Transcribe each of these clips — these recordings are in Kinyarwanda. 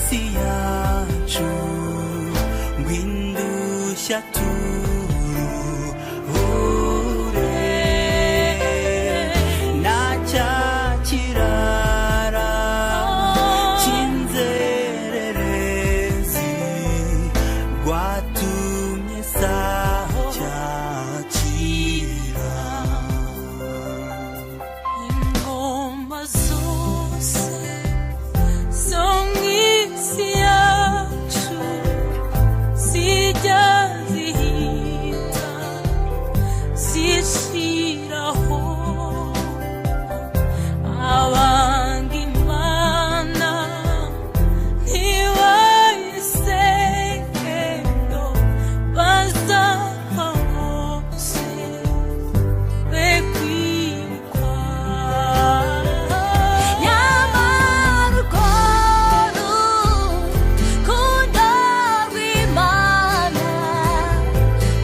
isi yacu ngwindushya turuhure na cya kirara cy'inzererezi rwatumye sacyakira ingoma zose zo mw'isi yacu zijya zihita zishiraho abanga imana ntibayisengero bazapfa bose be kwirikwa nyamara urwo rukundo rw'Imana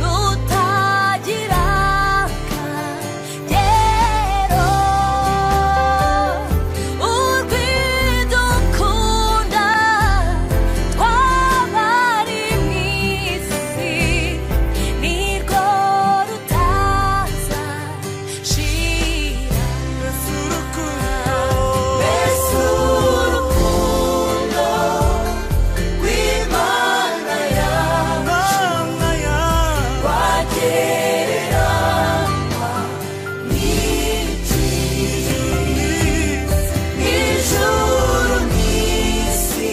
rutagira akagero urwidukunda twabari mw'isi nirwo rutaza shira mbese urukundo rw'Imana yacu rwagereranywa n'iki ijuru n'isi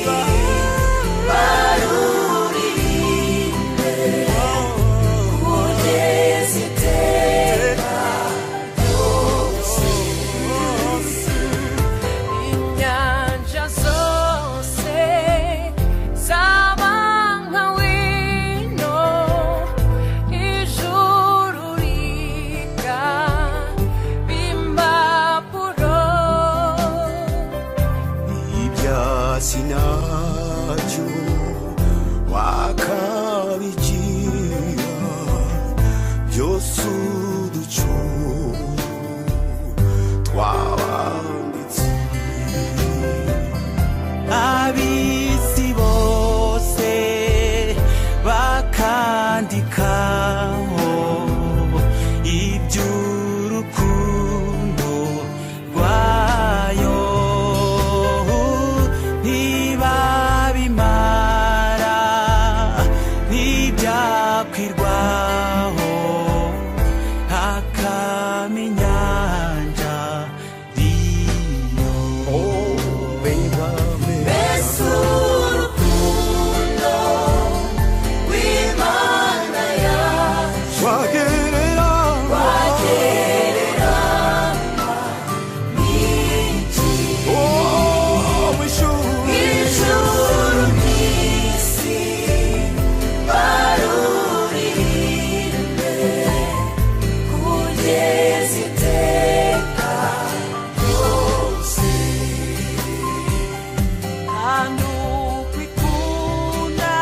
baruririmbe kugeza iteka ryose inyanja zose zaba nka wino ijuru rikaba impapuro ibyasi nabyo wakabigira byose uducu twabanditse ab'isi bose bakandikaho iby'urukundo rwayo ntibabimara ntibyakwirwaho hakama inyanja riyo mbese urukundo rw'Imana yacu rwagereranywa n'iki ijuru n'isi baruririmbe kugeza iteka ryose kandi ukwikunda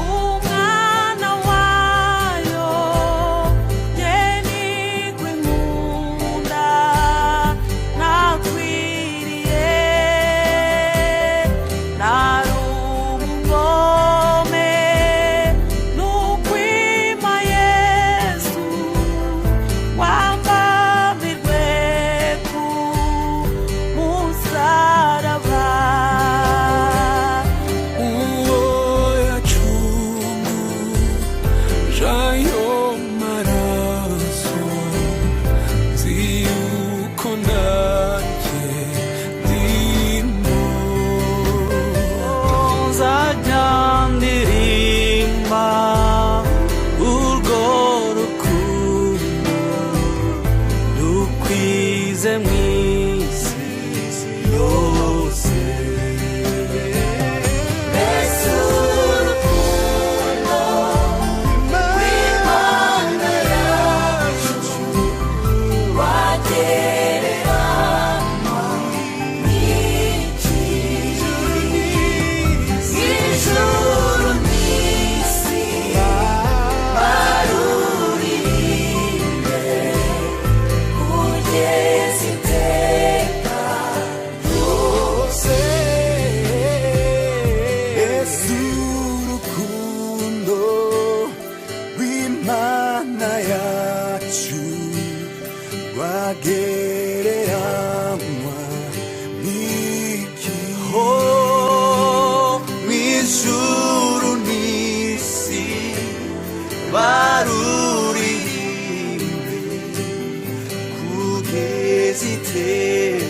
umwana wayo ye nigwe nkunda nakwiriye nari umugome n'ukwima Yesu wambambirwe ku musaraba baruririmbe kugeza iteka